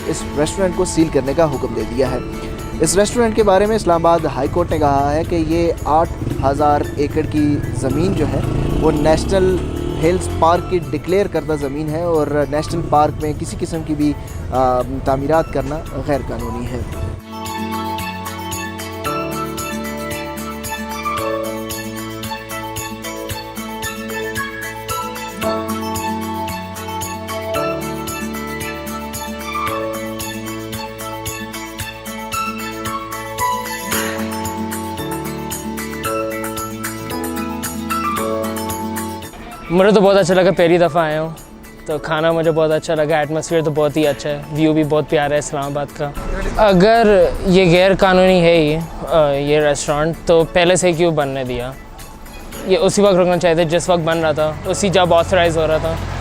इस रेस्टोरेंट को सील करने का हुक्म दे दिया है। इस रेस्टोरेंट के बारे में इस्लामाबाद हाई कोर्ट ने कहा है कि ये 8000 एकड़ की ज़मीन जो है वो नेशनल हिल्स पार्क की डिक्लेयर करदा ज़मीन है और नेशनल पार्क में किसी किस्म की भी तामीरात करना गैर कानूनी है। मुझे तो बहुत अच्छा लगा, पहली दफ़ा आया हूँ तो खाना मुझे बहुत अच्छा लगा, एटमॉस्फेयर तो बहुत ही अच्छा है, व्यू भी बहुत प्यारा है इस्लामाबाद का। अगर ये गैर कानूनी है ये रेस्टोरेंट तो पहले से क्यों बनने दिया? ये उसी वक्त रुकना चाहिए था जिस वक्त बन रहा था, उसी जब ऑथराइज़ हो रहा था।